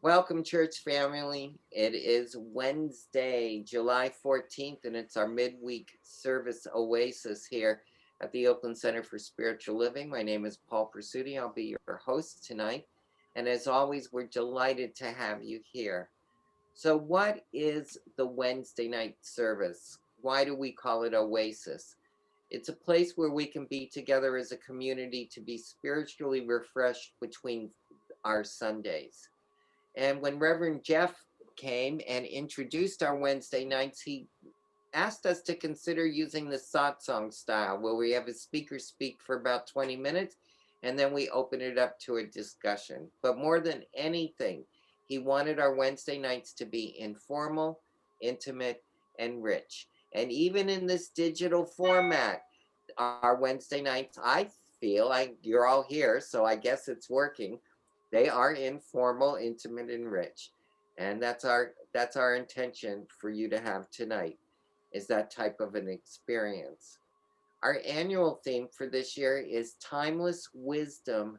Welcome, church family. It is Wednesday, July 14th, and it's our midweek service oasis here at the Oakland Center for Spiritual Living. My name is Paul Pursuti. I'll be your host tonight. And as always, we're delighted to have you here. So, what is the Wednesday night service? Why do we call it Oasis? It's a place where we can be together as a community to be spiritually refreshed between our Sundays. And when Reverend Jeff came and introduced our Wednesday nights, he asked us to consider using the satsang style, where we have a speaker speak for about 20 minutes and then we open it up to a discussion. But more than anything, he wanted our Wednesday nights to be informal, intimate, and rich. And even in this digital format, our Wednesday nights, I feel like you're all here, so I guess it's working. They are informal, intimate, and rich. And that's our intention for you to have tonight, is that type of an experience. Our annual theme for this year is Timeless Wisdom,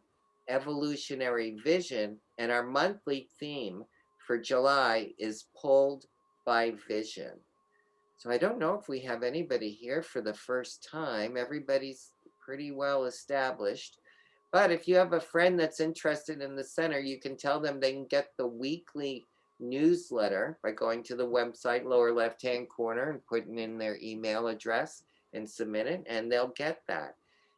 Evolutionary Vision, and our monthly theme for July is Pulled by Vision. So I don't know if we have anybody here for the first time. Everybody's pretty well established. But if you have a friend that's interested in the center, you can tell them they can get the weekly newsletter by going to the website, lower left-hand corner, and putting in their email address and submit it, and they'll get that.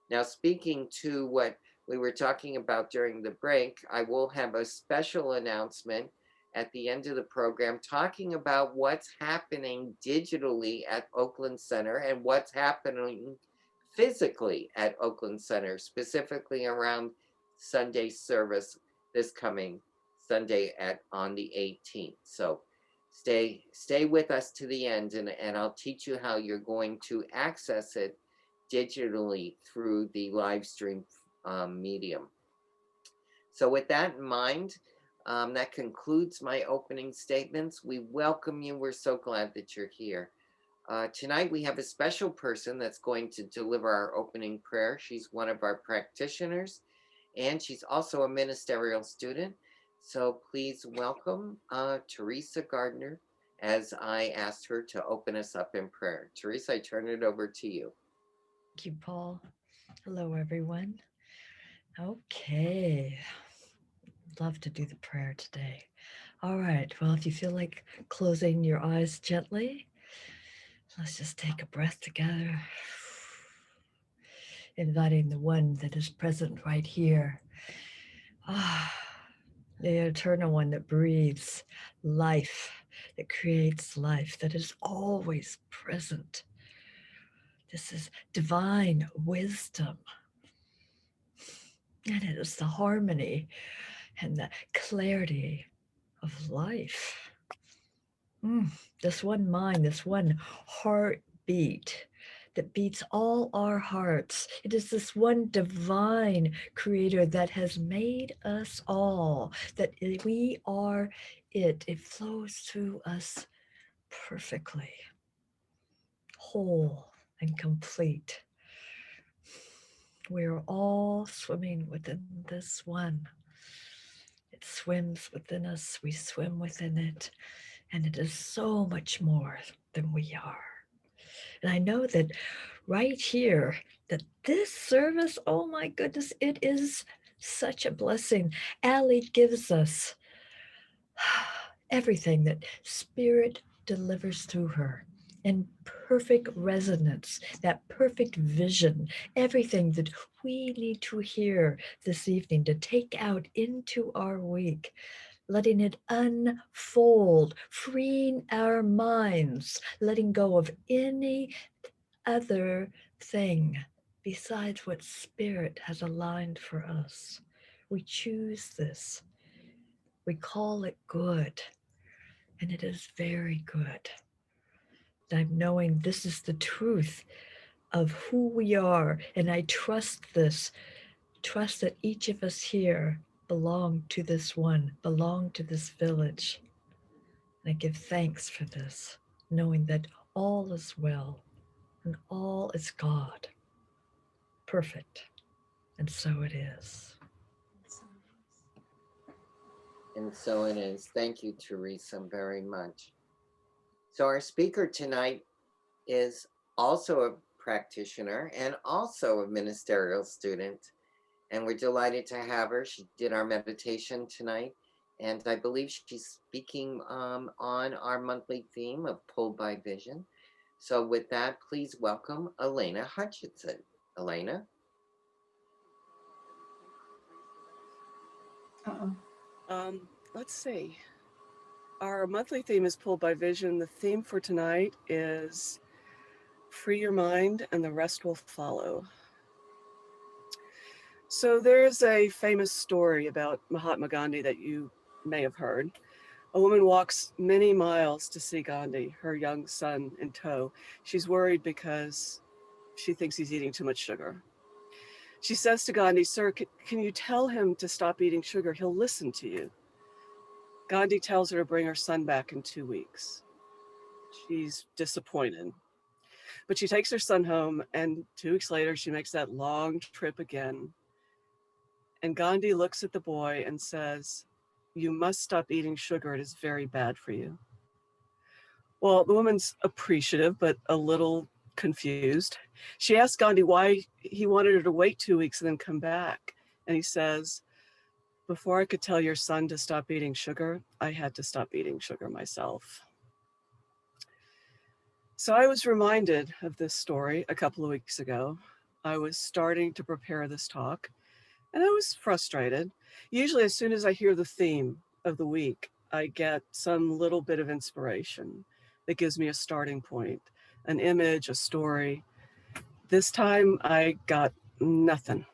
Now, speaking to what we were talking about during the break, I will have a special announcement at the end of the program talking about what's happening digitally at Oakland Center and what's happening physically at Oakland Center, specifically around Sunday service this coming Sunday on the 18th. So stay with us to the end, and I'll teach you how you're going to access it digitally through the live stream medium. So with that in mind, that concludes my opening statements. We welcome you. We're so glad that you're here. Tonight we have a special person that's going to deliver our opening prayer. She's one of our practitioners, and she's also a ministerial student. So please welcome Teresa Gardner as I asked her to open us up in prayer. Teresa, I turn it over to you. Thank you, Paul. Hello, everyone. Okay. Love to do the prayer today. All right. Well, if you feel like closing your eyes gently, let's just take a breath together, inviting the one that is present right here. Ah, the eternal one that breathes life, that creates life, that is always present. This is divine wisdom. And it is the harmony and the clarity of life. This one mind, this one heartbeat that beats all our hearts. It is this one divine creator that has made us all, that we are it. It flows through us perfectly, whole and complete. We're all swimming within this one. It swims within us, we swim within it, and it is so much more than we are. And I know that right here, that this service, oh my goodness, it is such a blessing. Allie gives us everything that Spirit delivers through her in perfect resonance, that perfect vision, everything that we need to hear this evening to take out into our week, letting it unfold, freeing our minds, letting go of any other thing besides what Spirit has aligned for us. We choose this. We call it good, and it is very good. I'm knowing this is the truth of who we are, and I trust this. Trust that each of us here belong to this one, belong to this village. And I give thanks for this, knowing that all is well and all is God. Perfect. And so it is. And so it is. Thank you, Teresa, very much. So our speaker tonight is also a practitioner and also a ministerial student. And we're delighted to have her. She did our meditation tonight. And I believe she's speaking on our monthly theme of Pulled by Vision. So with that, please welcome Alena Hutchinson. Alena? Let's see. Our monthly theme is Pulled by Vision. The theme for tonight is Free Your Mind and the Rest Will Follow. So there's a famous story about Mahatma Gandhi that you may have heard. A woman walks many miles to see Gandhi, her young son in tow. She's worried because she thinks he's eating too much sugar. She says to Gandhi, "Sir, can you tell him to stop eating sugar? He'll listen to you." Gandhi tells her to bring her son back in 2 weeks. She's disappointed. But she takes her son home, and 2 weeks later, she makes that long trip again. And Gandhi looks at the boy and says, "You must stop eating sugar. It is very bad for you." Well, the woman's appreciative, but a little confused. She asks Gandhi why he wanted her to wait 2 weeks and then come back. And he says, "Before I could tell your son to stop eating sugar, I had to stop eating sugar myself." So I was reminded of this story a couple of weeks ago. I was starting to prepare this talk, and I was frustrated. Usually, as soon as I hear the theme of the week, I get some little bit of inspiration that gives me a starting point, an image, a story. This time, I got nothing.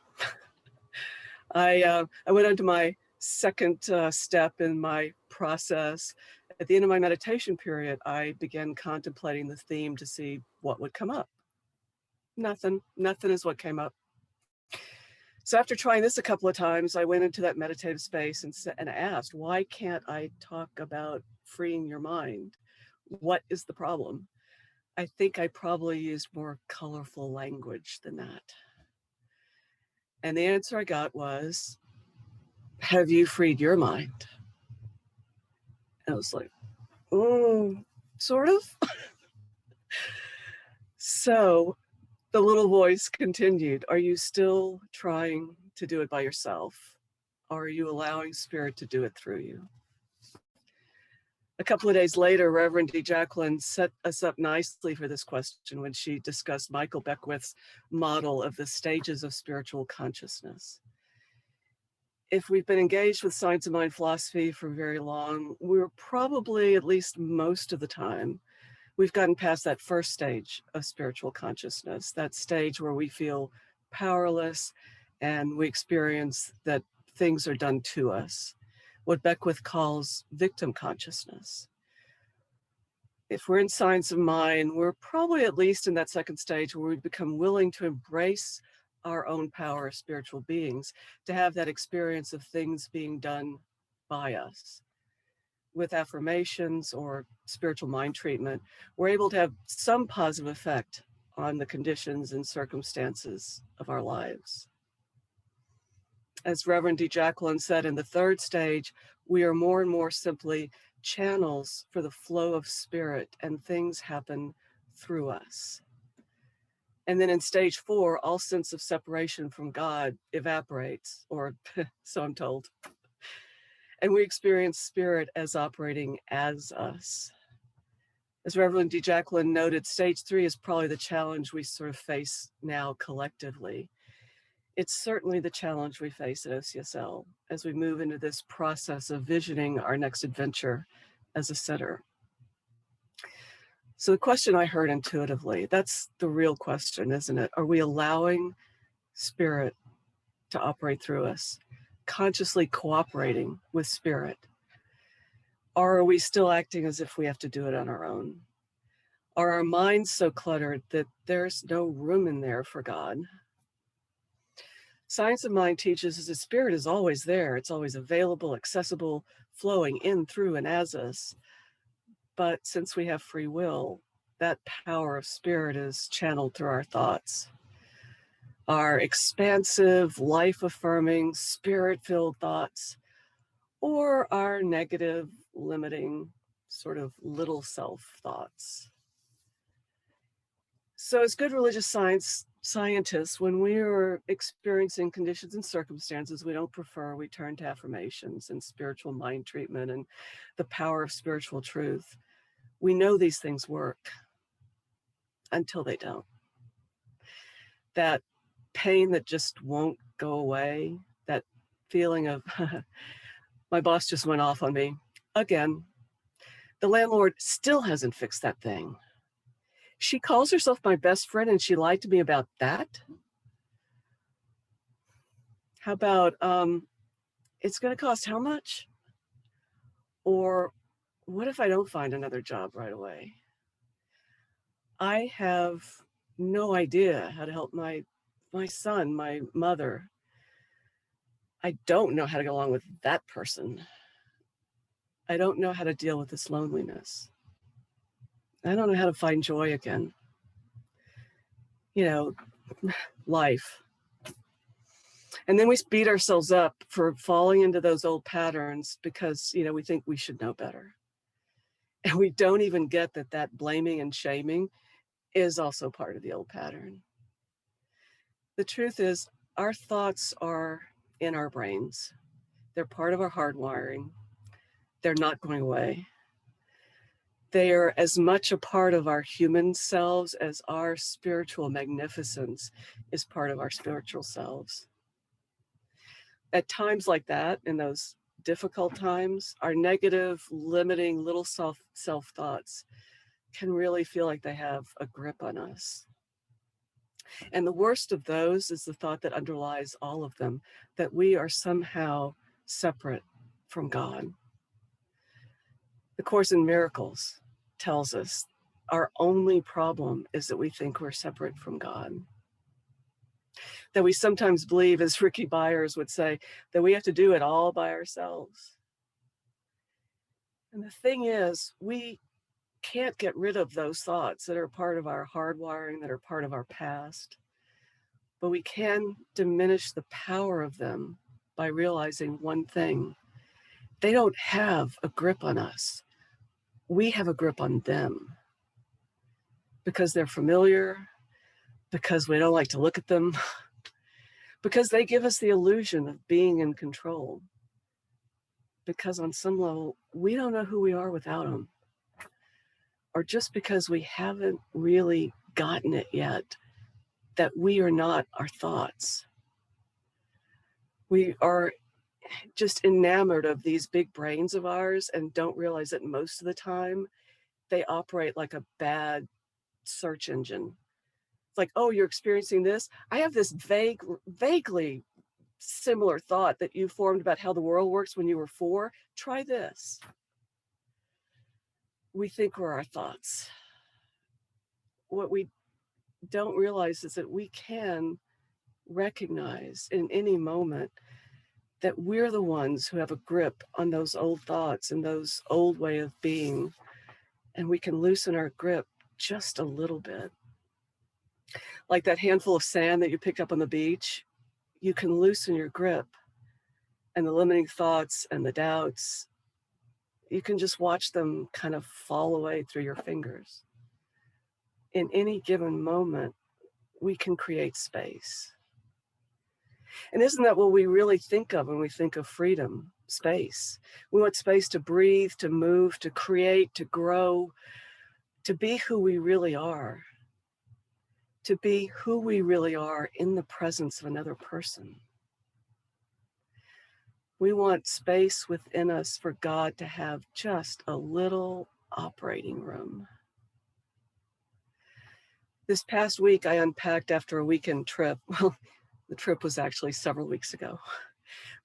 I went on to my second step in my process. At the end of my meditation period, I began contemplating the theme to see what would come up. Nothing is what came up. So after trying this a couple of times, I went into that meditative space and asked, why can't I talk about freeing your mind? What is the problem? I think I probably used more colorful language than that. And the answer I got was, have you freed your mind? And I was like, sort of. So the little voice continued, are you still trying to do it by yourself? Or are you allowing spirit to do it through you? A couple of days later, Reverend D. Jacqueline set us up nicely for this question when she discussed Michael Beckwith's model of the stages of spiritual consciousness. If we've been engaged with science of mind philosophy for very long, we're probably, at least most of the time, we've gotten past that first stage of spiritual consciousness, that stage where we feel powerless and we experience that things are done to us, what Beckwith calls victim consciousness. If we're in science of mind, we're probably at least in that second stage where we become willing to embrace our own power as spiritual beings, to have that experience of things being done by us. With affirmations or spiritual mind treatment, we're able to have some positive effect on the conditions and circumstances of our lives. As Reverend D. Jacqueline said, in the third stage, we are more and more simply channels for the flow of spirit, and things happen through us. And then in stage 4, all sense of separation from God evaporates, or so I'm told. And we experience spirit as operating as us. As Reverend D. Jacqueline noted, stage 3 is probably the challenge we sort of face now collectively. It's certainly the challenge we face at OCSL as we move into this process of visioning our next adventure as a sitter. So the question I heard intuitively, that's the real question, isn't it? Are we allowing spirit to operate through us, consciously cooperating with spirit? Or are we still acting as if we have to do it on our own? Are our minds so cluttered that there's no room in there for God? Science of mind teaches us that spirit is always there. It's always available, accessible, flowing in, through, and as us. But since we have free will, that power of spirit is channeled through our thoughts. Our expansive, life-affirming, spirit-filled thoughts or our negative, limiting, sort of little self thoughts. So as good religious scientists, when we are experiencing conditions and circumstances we don't prefer, we turn to affirmations and spiritual mind treatment and the power of spiritual truth. We know these things work until they don't. That pain that just won't go away, that feeling of, my boss just went off on me again. The landlord still hasn't fixed that thing. She calls herself my best friend and she lied to me about that? How about, it's going to cost how much? Or what if I don't find another job right away? I have no idea how to help my son, my mother. I don't know how to get along with that person. I don't know how to deal with this loneliness. I don't know how to find joy again. You know, life. And then we beat ourselves up for falling into those old patterns because, we think we should know better. And we don't even get that blaming and shaming is also part of the old pattern. The truth is, our thoughts are in our brains. They're part of our hardwiring. They're not going away. They are as much a part of our human selves as our spiritual magnificence is part of our spiritual selves. At times like that, in those difficult times, our negative, limiting little self-thoughts can really feel like they have a grip on us. And the worst of those is the thought that underlies all of them, that we are somehow separate from God. The Course in Miracles tells us our only problem is that we think we're separate from God. That we sometimes believe, as Ricky Byers would say, that we have to do it all by ourselves. And the thing is, we can't get rid of those thoughts that are part of our hardwiring, that are part of our past. But we can diminish the power of them by realizing one thing. They don't have a grip on us. We have a grip on them. Because they're familiar, because we don't like to look at them, because they give us the illusion of being in control. Because on some level, we don't know who we are without them. Or just because we haven't really gotten it yet, that we are not our thoughts. We are just enamored of these big brains of ours and don't realize that most of the time they operate like a bad search engine. It's like, oh, you're experiencing this? I have this vaguely similar thought that you formed about how the world works when you were 4. Try this. We think we're our thoughts. What we don't realize is that we can recognize in any moment that we're the ones who have a grip on those old thoughts and those old way of being, and we can loosen our grip just a little bit. Like that handful of sand that you picked up on the beach, you can loosen your grip, and the limiting thoughts and the doubts, you can just watch them kind of fall away through your fingers. In any given moment, we can create space. And isn't that what we really think of when we think of freedom? Space. We want space to breathe, to move, to create, to grow, to be who we really are. To be who we really are in the presence of another person. We want space within us for God to have just a little operating room. This past week, I unpacked after a weekend trip. Well, the trip was actually several weeks ago,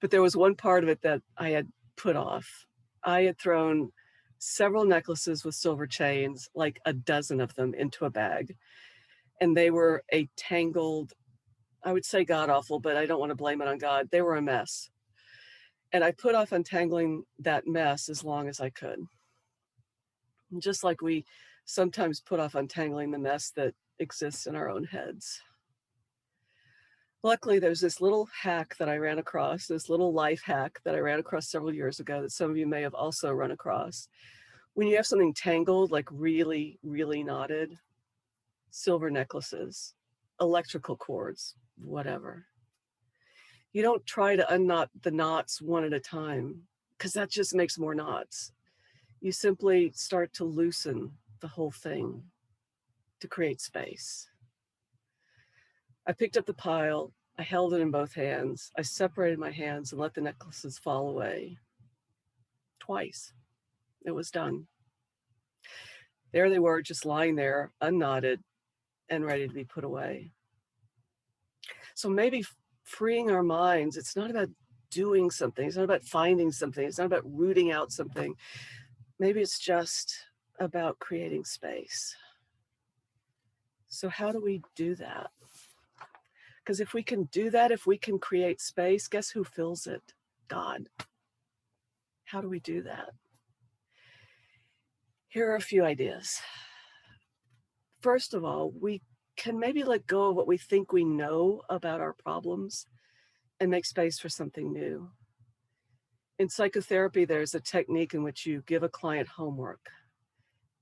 but there was one part of it that I had put off. I had thrown several necklaces with silver chains, like a dozen of them, into a bag. And they were a tangled, I would say god awful, but I don't want to blame it on God. They were a mess. And I put off untangling that mess as long as I could. Just like we sometimes put off untangling the mess that exists in our own heads. Luckily, there's this little hack that I ran across, this little life hack that I ran across several years ago that some of you may have also run across. When you have something tangled, like really, really knotted, silver necklaces, electrical cords, whatever. You don't try to unknot the knots one at a time, because that just makes more knots. You simply start to loosen the whole thing to create space. I picked up the pile, I held it in both hands, I separated my hands and let the necklaces fall away. Twice. It was done. There they were, just lying there, unknotted and ready to be put away. So maybe freeing our minds, it's not about doing something, it's not about finding something, it's not about rooting out something. Maybe it's just about creating space. So how do we do that? Because if we can do that, if we can create space, guess who fills it? God. How do we do that? Here are a few ideas. First of all, we can maybe let go of what we think we know about our problems and make space for something new. In psychotherapy, there's a technique in which you give a client homework.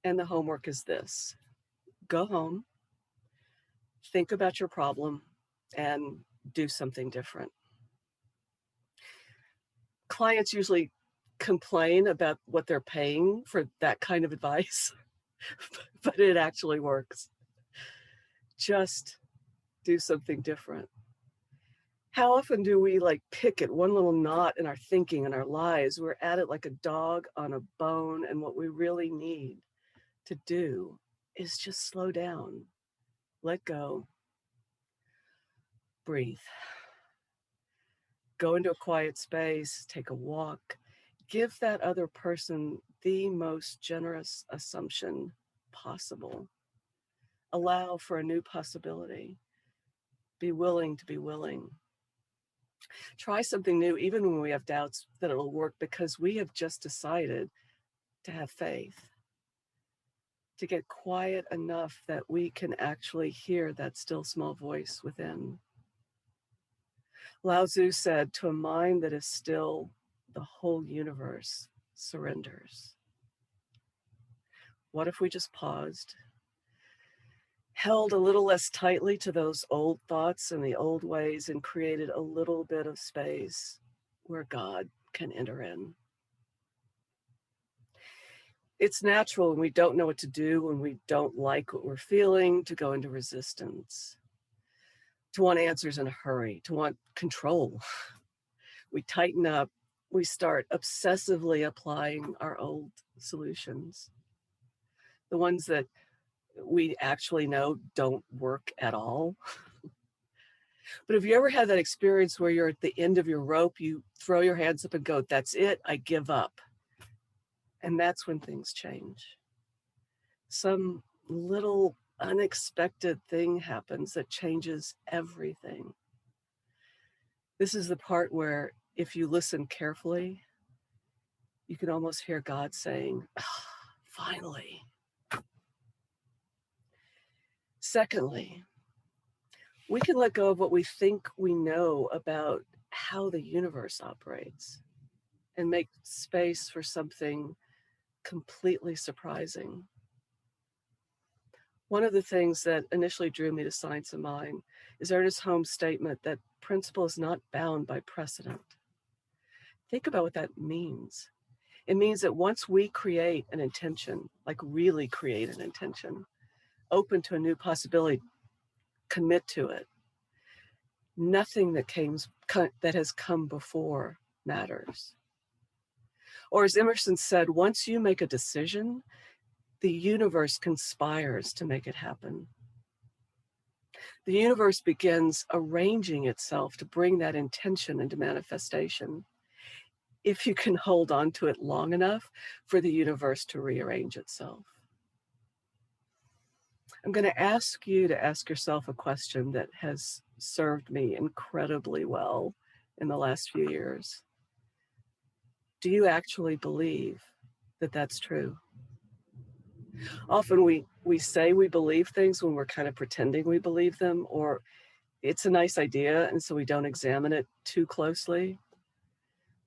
And the homework is this: go home, think about your problem, and do something different. Clients usually complain about what they're paying for that kind of advice, but it actually works. Just do something different. How often do we pick at one little knot in our thinking and our lives? We're at it like a dog on a bone, and what we really need to do is just slow down, let go, breathe. Go into a quiet space, take a walk, give that other person the most generous assumption possible. Allow for a new possibility. Be willing to be willing. Try something new, even when we have doubts that it'll work, because we have just decided to have faith, to get quiet enough that we can actually hear that still small voice within. Lao Tzu said, to a mind that is still, the whole universe surrenders. What if we just paused, held a little less tightly to those old thoughts and the old ways, and created a little bit of space where God can enter in? It's natural when we don't know what to do, when we don't like what we're feeling, to go into resistance, to want answers in a hurry, to want control. We tighten up, we start obsessively applying our old solutions, the ones that we actually know don't work at all. But have you ever had that experience where you're at the end of your rope, you throw your hands up and go, that's it, I give up? And that's when things change. Some little unexpected thing happens that changes everything. This is the part where, if you listen carefully, you can almost hear God saying, finally. Secondly, we can let go of what we think we know about how the universe operates and make space for something completely surprising. One of the things that initially drew me to Science of Mind is Ernest Holmes' statement that principle is not bound by precedent. Think about what that means. It means that once we create an intention, like really create an intention, open to a new possibility, commit to it, nothing that has come before matters. Or as Emerson said, once you make a decision, the universe conspires to make it happen. The universe begins arranging itself to bring that intention into manifestation, if you can hold on to it long enough for the universe to rearrange itself. I'm going to ask you to ask yourself a question that has served me incredibly well in the last few years. Do you actually believe that that's true? Often we say we believe things when we're kind of pretending we believe them, or it's a nice idea, and so we don't examine it too closely.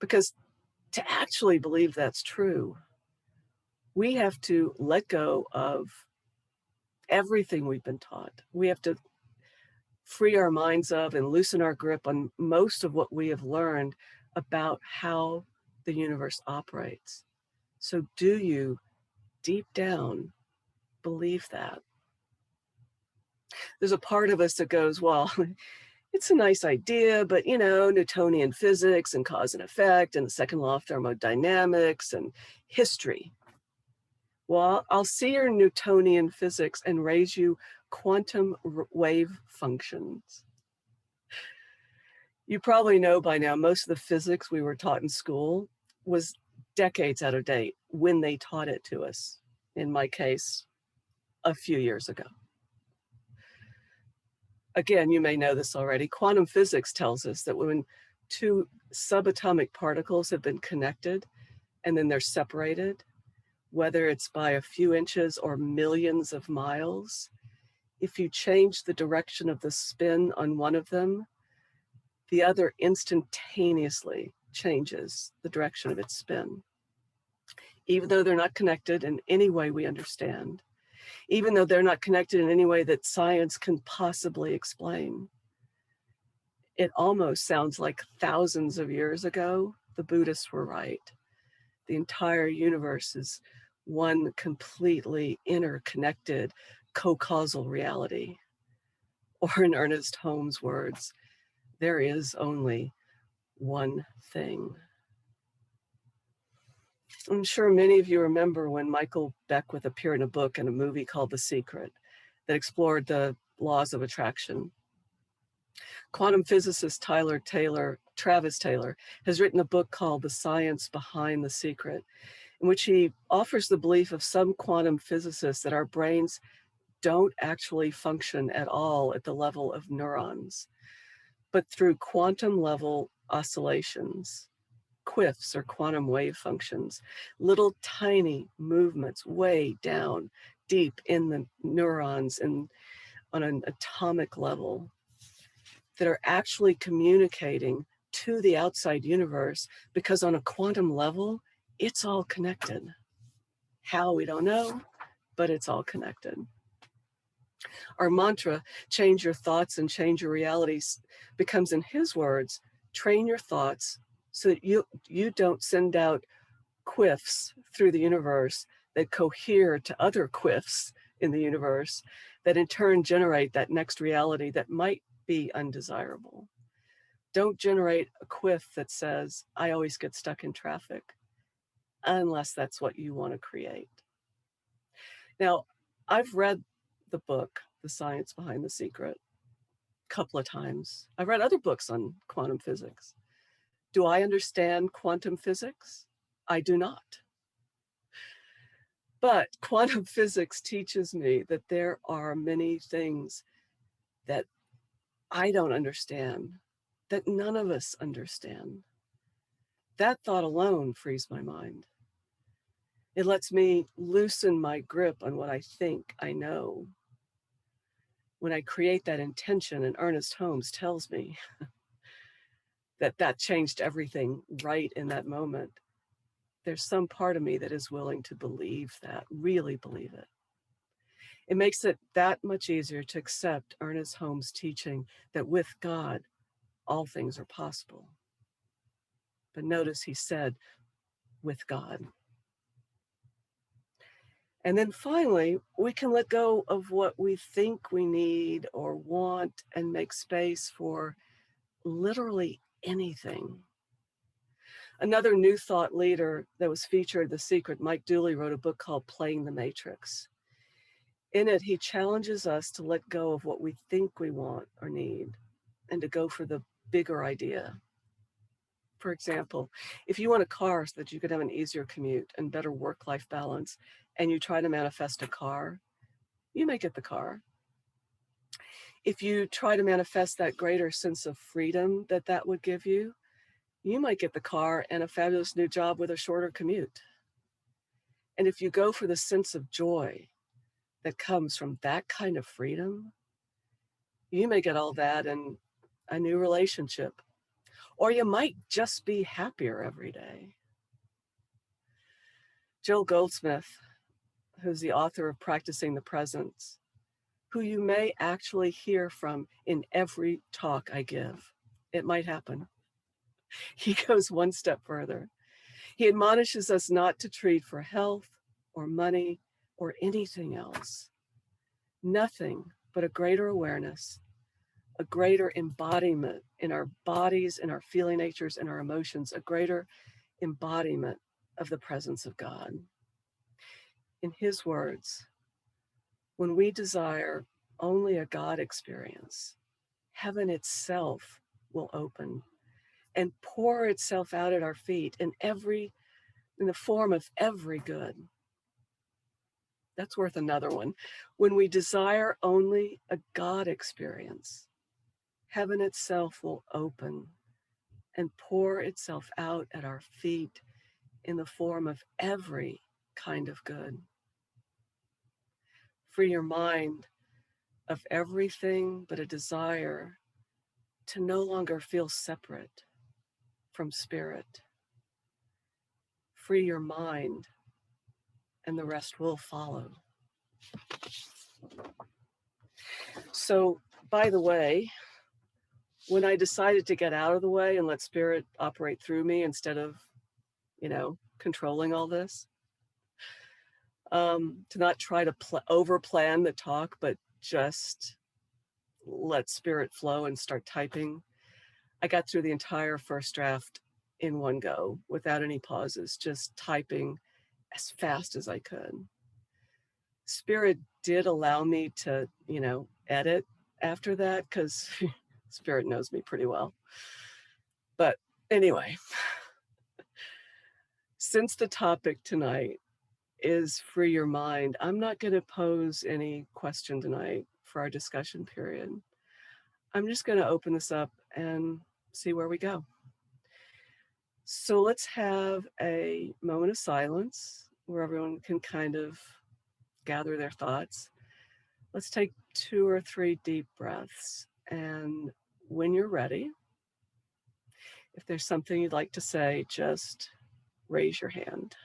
Because to actually believe that's true, we have to let go of everything we've been taught. We have to free our minds of and loosen our grip on most of what we have learned about how the universe operates. So do you, deep down, believe that? There's a part of us that goes, well, it's a nice idea, but Newtonian physics and cause and effect and the second law of thermodynamics and history. Well, I'll see your Newtonian physics and raise you quantum wave functions. You probably know by now, most of the physics we were taught in school was decades out of date when they taught it to us. In my case, a few years ago. Again, you may know this already. Quantum physics tells us that when two subatomic particles have been connected and then they're separated, whether it's by a few inches or millions of miles, if you change the direction of the spin on one of them, the other instantaneously changes the direction of its spin. Even though they're not connected in any way we understand, even though they're not connected in any way that science can possibly explain. It almost sounds like thousands of years ago, the Buddhists were right. The entire universe is one completely interconnected co-causal reality. Or in Ernest Holmes' words, there is only one thing. I'm sure many of you remember when Michael Beckwith appeared in a book and a movie called The Secret that explored the laws of attraction. Quantum physicist Travis Taylor, has written a book called The Science Behind the Secret, in which he offers the belief of some quantum physicists that our brains don't actually function at all at the level of neurons, but through quantum level oscillations, QIFs or quantum wave functions, little tiny movements way down deep in the neurons and on an atomic level that are actually communicating to the outside universe, because on a quantum level, it's all connected. How, we don't know, but it's all connected. Our mantra, change your thoughts and change your realities, becomes, in his words, train your thoughts so that you don't send out QIFs through the universe that cohere to other QIFs in the universe that in turn generate that next reality that might be undesirable. Don't generate a QIF that says, I always get stuck in traffic, unless that's what you want to create. Now, I've read the book, The Science Behind the Secret, a couple of times. I've read other books on quantum physics. Do I understand quantum physics? I do not. But quantum physics teaches me that there are many things that I don't understand, that none of us understand. That thought alone frees my mind. It lets me loosen my grip on what I think I know. When I create that intention, and Ernest Holmes tells me that changed everything right in that moment, there's some part of me that is willing to believe that, really believe it. It makes it that much easier to accept Ernest Holmes' teaching that with God, all things are possible. But notice he said, with God. And then finally, we can let go of what we think we need or want and make space for literally anything. Another New Thought leader that was featured in The Secret, Mike Dooley, wrote a book called Playing the Matrix. In it, he challenges us to let go of what we think we want or need and to go for the bigger idea. For example, if you want a car so that you could have an easier commute and better work-life balance, and you try to manifest a car, you may get the car. If you try to manifest that greater sense of freedom that would give you, you might get the car and a fabulous new job with a shorter commute. And if you go for the sense of joy that comes from that kind of freedom, You may get all that in a new relationship, or you might just be happier every day. Jill Goldsmith, who's the author of Practicing the Presence, who you may actually hear from in every talk I give. It might happen. He goes one step further. He admonishes us not to treat for health or money or anything else. Nothing but a greater awareness, a greater embodiment in our bodies, in our feeling natures, in our emotions, a greater embodiment of the presence of God. In his words, when we desire only a God experience, heaven itself will open and pour itself out at our feet in the form of every good. That's worth another one. When we desire only a God experience, heaven itself will open and pour itself out at our feet in the form of every kind of good. Free your mind of everything but a desire to no longer feel separate from spirit. Free your mind, and the rest will follow. So, by the way, when I decided to get out of the way and let spirit operate through me instead of, controlling all this, to not try to over-plan the talk, but just let spirit flow and start typing, I got through the entire first draft in one go without any pauses, just typing as fast as I could. Spirit did allow me to, edit after that because spirit knows me pretty well. But anyway, since the topic tonight is free your mind, I'm not going to pose any question tonight for our discussion period. I'm just going to open this up and see where we go. So let's have a moment of silence where everyone can kind of gather their thoughts. Let's take 2 or 3 deep breaths. And when you're ready, if there's something you'd like to say, just raise your hand.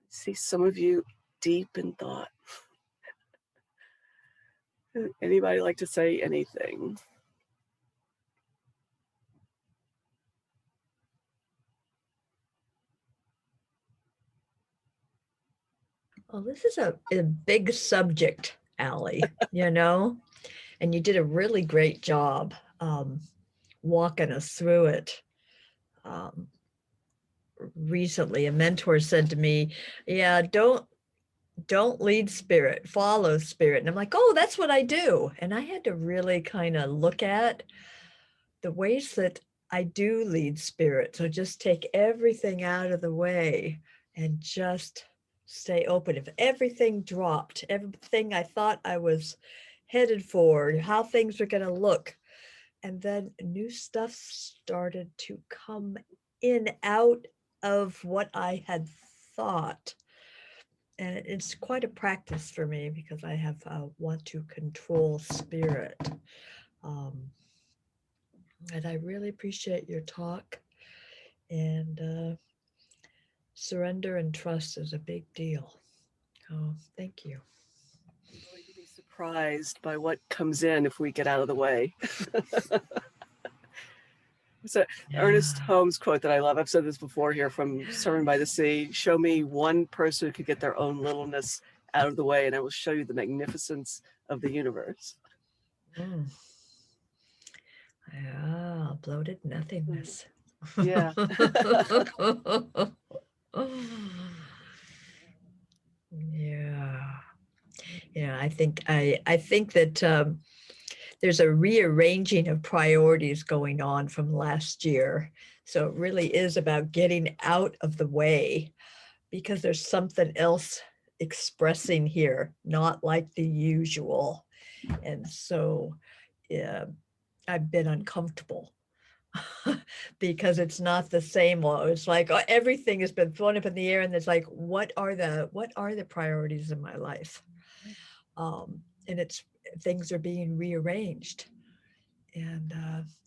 See some of you deep in thought. Anybody like to say anything? Well, this is a big subject, Allie, and you did a really great job walking us through it. Recently, a mentor said to me, yeah, don't lead spirit, follow spirit. And I'm like, oh, that's what I do. And I had to really kind of look at the ways that I do lead spirit. So just take everything out of the way and just stay open. If everything dropped, everything I thought I was headed for, how things were going to look, and then new stuff started to come in out of what I had thought. And it's quite a practice for me because I have want to control spirit. And I really appreciate your talk. And surrender and trust is a big deal. Oh, thank you. You're going to be surprised by what comes in if we get out of the way. It's an Ernest Holmes quote that I love. I've said this before here from Sermon by the Sea. Show me one person who could get their own littleness out of the way, and I will show you the magnificence of the universe. Yeah, bloated nothingness. Yeah. Yeah. Yeah, I think that there's a rearranging of priorities going on from last year. So it really is about getting out of the way because there's something else expressing here, not like the usual. And so yeah, I've been uncomfortable because it's not the same. Well, it's like everything has been thrown up in the air, and it's like, what are the priorities in my life? And it's things are being rearranged, and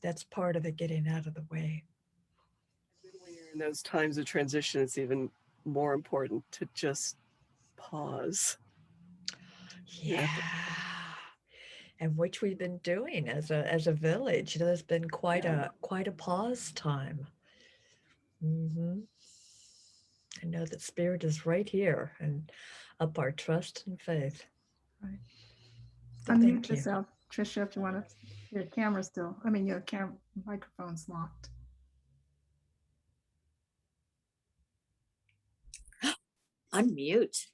that's part of it getting out of the way. When you're in those times of transition, it's even more important to just pause. Yeah. And which we've been doing as a village. There's been quite a pause time. I know that spirit is right here, and up our trust and faith. Right. So Unmute thank you. yourself, Tricia, if you want to. Your camera's still, your microphone's locked. Unmute.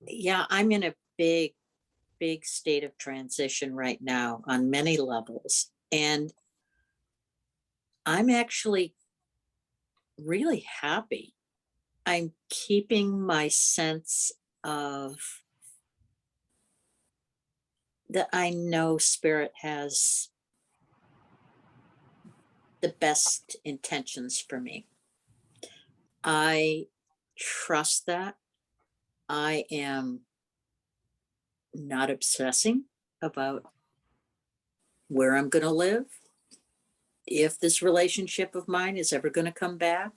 Yeah, I'm in a big state of transition right now on many levels. And I'm actually really happy. I'm keeping my sense of that I know Spirit has the best intentions for me. I trust that. I am not obsessing about where I'm going to live, if this relationship of mine is ever going to come back.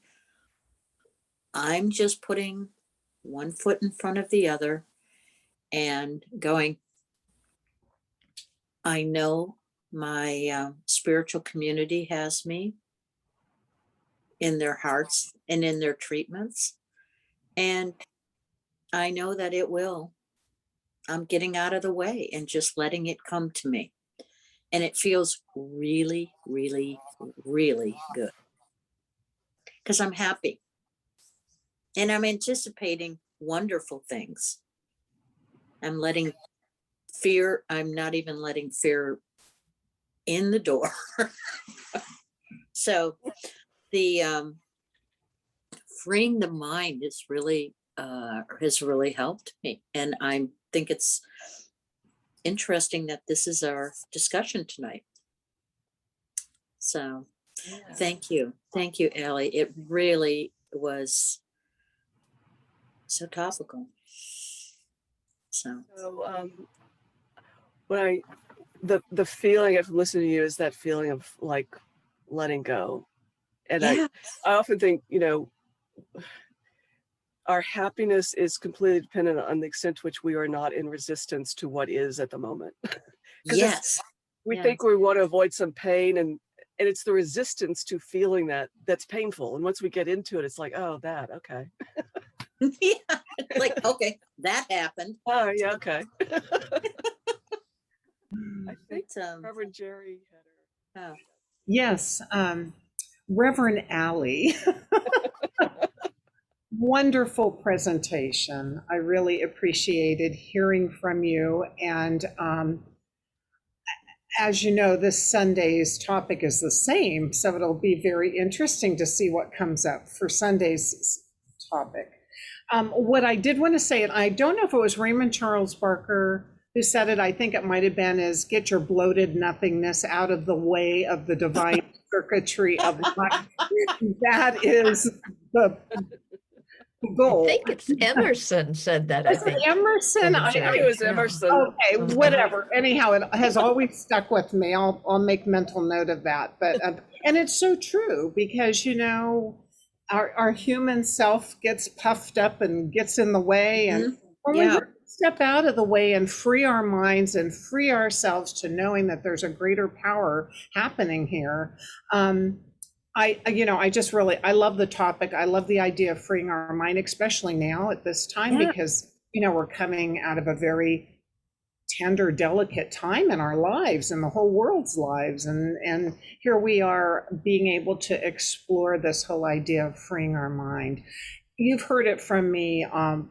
I'm just putting one foot in front of the other and going, I know my spiritual community has me in their hearts and in their treatments. And I know that it will. I'm getting out of the way and just letting it come to me. And it feels really, really, really good. Because I'm happy. And I'm anticipating wonderful things. I'm not even letting fear in the door. So the freeing the mind is really has really helped me. And I think it's interesting that this is our discussion tonight. So thank you, Allie. It really was so topical. So when the feeling of listening to you is that feeling of like letting go. And I often think, our happiness is completely dependent on the extent to which we are not in resistance to what is at the moment. Yes. We think we want to avoid some pain, and it's the resistance to feeling that's painful. And once we get into it, it's like, oh, that, okay. Yeah, like, okay, that happened. Oh, yeah, okay. I think But, Reverend Jerry had her. oh. Yes, Reverend Allie. Wonderful presentation. I really appreciated hearing from you. And as you know, this Sunday's topic is the same, so it'll be very interesting to see what comes up for Sunday's topic. What I did want to say, and I don't know if it was Raymond Charles Barker who said it, I think it might have been, is get your bloated nothingness out of the way of the divine circuitry of life. That is the goal. I think it's Emerson said that. Was it Emerson? I think it was Emerson. Okay, whatever. Anyhow, it has always stuck with me. I'll make mental note of that. But and it's so true because our human self gets puffed up and gets in the way, and when we step out of the way and free our minds and free ourselves to knowing that there's a greater power happening here. I just really, I love the topic. I love the idea of freeing our mind, especially now at this time, because, we're coming out of a very tender, delicate time in our lives and the whole world's lives. And here we are being able to explore this whole idea of freeing our mind. you've heard it from me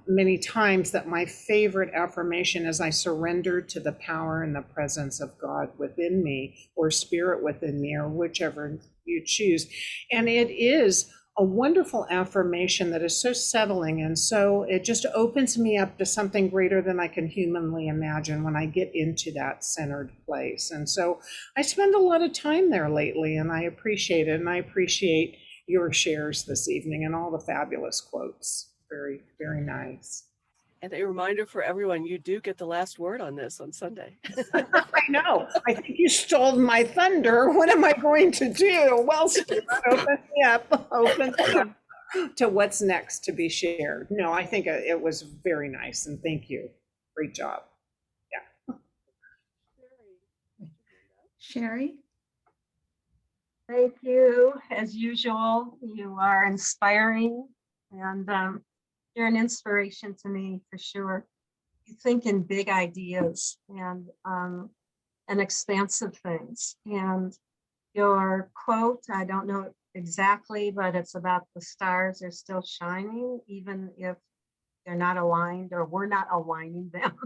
many times that my favorite affirmation is I surrender to the power and the presence of God within me, or spirit within me, or whichever you choose. And it is a wonderful affirmation that is so settling, and so it just opens me up to something greater than I can humanly imagine when I get into that centered place. And so I spend a lot of time there lately, and I appreciate it. And I appreciate your shares this evening and all the fabulous quotes. Very, very nice. And a reminder for everyone, you do get the last word on this on Sunday. I know. I think you stole my thunder. What am I going to do? Well, Spirit, open me up to what's next to be shared. No, I think it was very nice, and thank you. Great job. Yeah. Sherry? Thank you. As usual, you are inspiring, and you're an inspiration to me for sure. You think in big ideas and expansive things. And your quote, I don't know exactly, but it's about the stars are still shining, even if they're not aligned or we're not aligning them.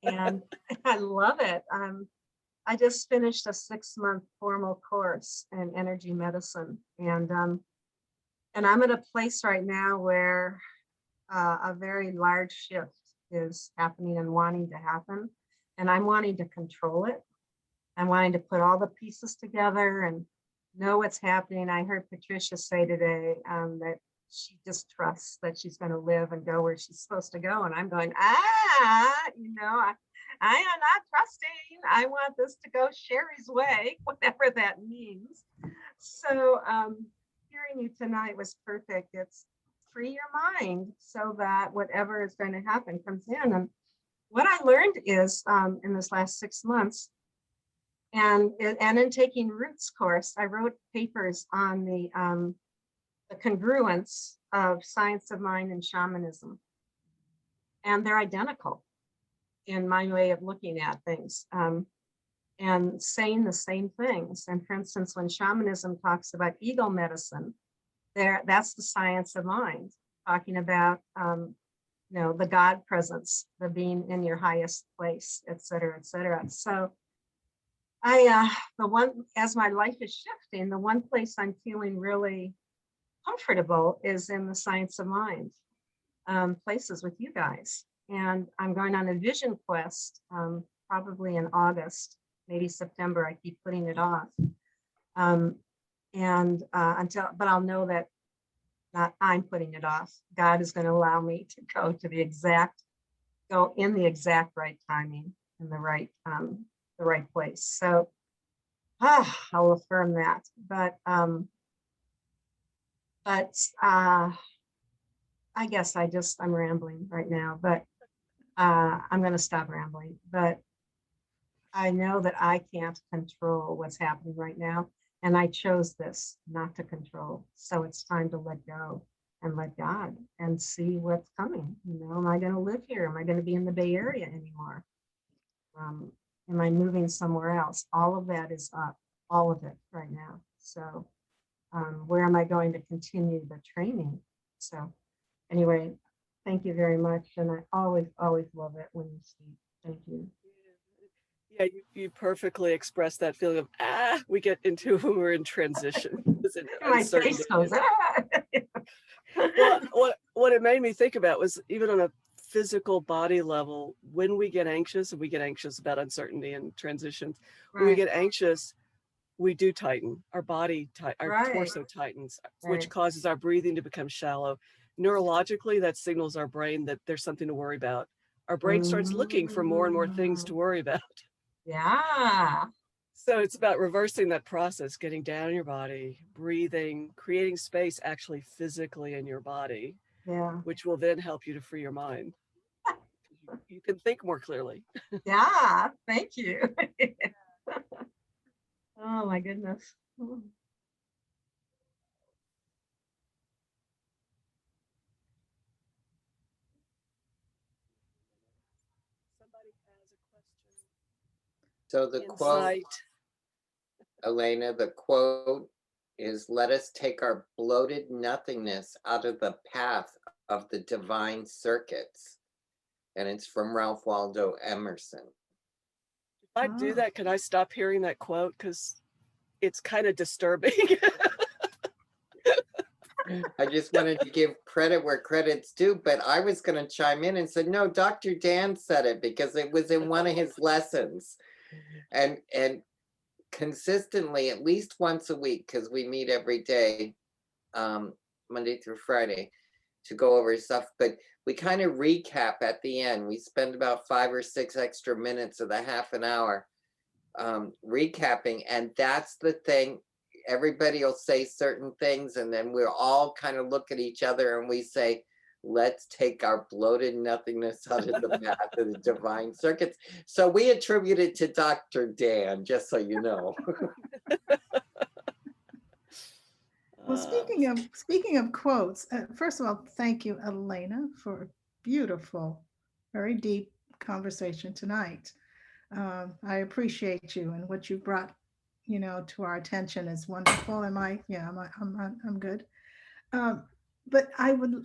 And I love it. I just finished a 6-month formal course in energy medicine, and I'm at a place right now where a very large shift is happening and wanting to happen, and I'm wanting to control it. I'm wanting to put all the pieces together and know what's happening. I heard Patricia say today that she just trusts that she's going to live and go where she's supposed to go, and I'm going, I am not trusting. I want this to go Sherry's way, whatever that means. So hearing you tonight was perfect. It's free your mind so that whatever is going to happen comes in. And what I learned is in this last 6 months, and in taking Roots course, I wrote papers on the congruence of science of mind and shamanism. And they're identical in my way of looking at things and saying the same things. And for instance, when shamanism talks about ego medicine, that's the science of mind, talking about the God presence, the being in your highest place, et cetera, et cetera. So as my life is shifting, the one place I'm feeling really comfortable is in the science of mind places with you guys. And I'm going on a vision quest, probably in August, maybe September. I keep putting it off. But I'll know that not I'm putting it off. God is going to allow me to go in the exact right timing, in the right place. So I'll affirm that. But I guess I'm rambling right now, but I'm going to stop rambling. But I know that I can't control what's happening right now. And I chose this not to control. So it's time to let go and let God and see what's coming. Am I going to live here? Am I going to be in the Bay Area anymore? Am I moving somewhere else? All of that is up, all of it right now. So where am I going to continue the training? So anyway, thank you very much. And I always, always love it when you speak. Thank you. Yeah, you perfectly expressed that feeling of, we get into when we're in transition. My face goes, Well, what it made me think about was even on a physical body level, when we get anxious, and we get anxious about uncertainty and transitions, when we get anxious, we do tighten. Our body, our torso tightens, which causes our breathing to become shallow. Neurologically, that signals our brain that there's something to worry about. Our brain starts looking for more and more things to worry about. Yeah. So it's about reversing that process, getting down in your body, breathing, creating space actually physically in your body, which will then help you to free your mind. You can think more clearly. Yeah, thank you. Oh my goodness. Somebody has a question. So the quote, Alena, the quote is let us take our bloated nothingness out of the path of the divine circuits. And it's from Ralph Waldo Emerson. If I do Ah. that, can I stop hearing that quote? Because it's kind of disturbing. I just wanted to give credit where credit's due, but I was going to chime in and say, no, Dr. Dan said it because it was in one of his lessons. And consistently, at least once a week, because we meet every day, Monday through Friday, to go over stuff. But we kind of recap at the end. We spend about 5 or 6 extra minutes of the half an hour recapping. And that's the thing. Everybody will say certain things, and then we'll all kind of look at each other and we say, let's take our bloated nothingness out of the path of the divine circuits. So we attribute it to Dr. Dan, just so you know. Well, speaking of quotes, first of all, thank you, Alena, for a beautiful, very deep conversation tonight. I appreciate you, and what you brought, to our attention is wonderful. I'm good. But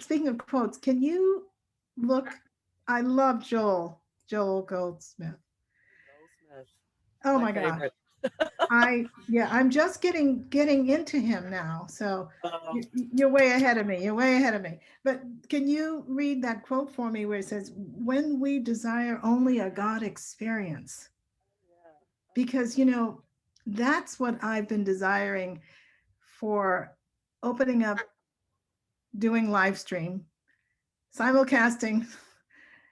speaking of quotes, can you look? I love Joel Goldsmith. Oh my God. I'm just getting into him now. So you're way ahead of me. You're way ahead of me. But can you read that quote for me where it says, when we desire only a God experience? Because, that's what I've been desiring for opening up, doing live stream, simulcasting,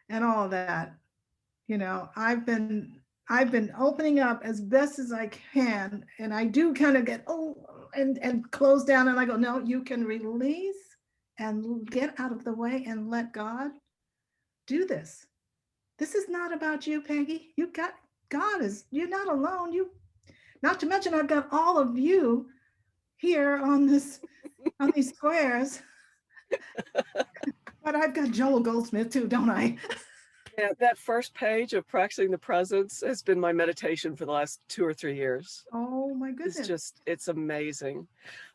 and all of that. I've been opening up as best as I can, and I do kind of get and close down, and I go, no, you can release and get out of the way and let God do this. This is not about you, Peggy. You got God. You're not alone. Not to mention, I've got all of you here on these squares. But I've got Joel Goldsmith too, don't I? Yeah, that first page of Practicing the Presence has been my meditation for the last 2 or 3 years. Oh my goodness. It's amazing.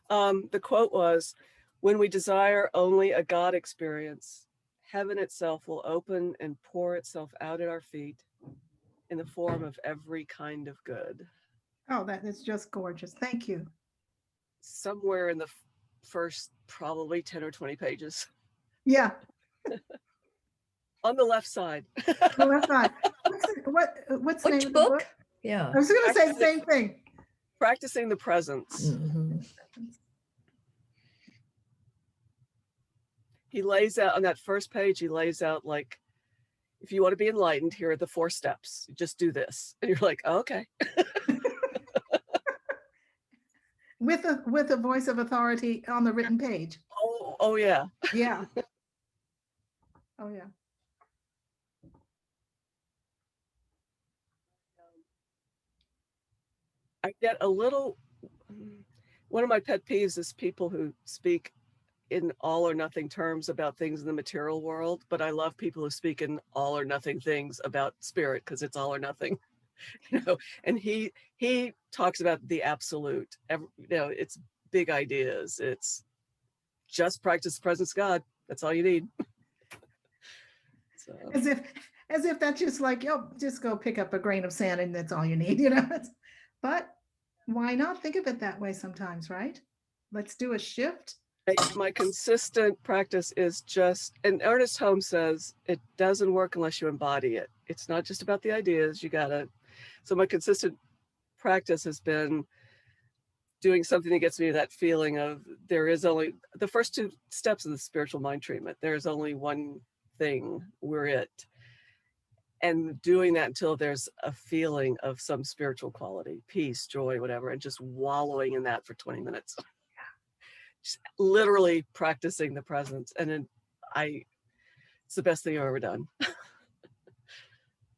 The quote was, when we desire only a God experience, heaven itself will open and pour itself out at our feet in the form of every kind of good. Oh, that is just gorgeous. Thank you. Somewhere in the first probably 10 or 20 pages. Yeah. On the left side. The left side. What's the name of the book? Yeah. I was going to say the same thing. Practicing the Presence. Mm-hmm. He lays out on that first page, he lays out, like, if you want to be enlightened, here are the 4 steps. You just do this. And you're like, oh, okay. With a voice of authority on the written page. Oh yeah. Yeah. Oh yeah. I get a little, one of my pet peeves is people who speak in all or nothing terms about things in the material world, but I love people who speak in all or nothing things about spirit, because it's all or nothing. And he talks about the absolute. It's big ideas. It's just practice the presence of God. That's all you need. So. As if that's just like, just go pick up a grain of sand and that's all you need, But why not think of it that way sometimes, right? Let's do a shift. My consistent practice is just, and Ernest Holmes says, it doesn't work unless you embody it. It's not just about the ideas. So my consistent practice has been doing something that gets me that feeling of, there is only the first 2 steps of the spiritual mind treatment. There's only one thing, we're it. And doing that until there's a feeling of some spiritual quality, peace, joy, whatever, and just wallowing in that for 20 minutes. Just literally practicing the presence. And then it's the best thing I've ever done.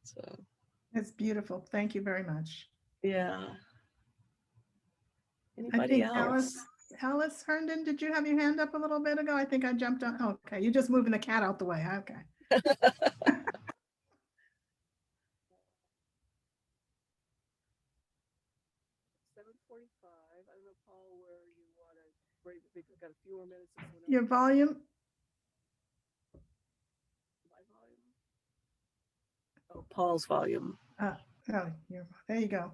So. It's beautiful. Thank you very much. Yeah. Anybody else? Alice Herndon, did you have your hand up a little bit ago? I think I jumped on. Okay, you're just moving the cat out the way. Okay. 7:45. I don't know, Paul, where you We've got a few more minutes. Your volume. My volume. Oh, Paul's volume. Oh, there you go.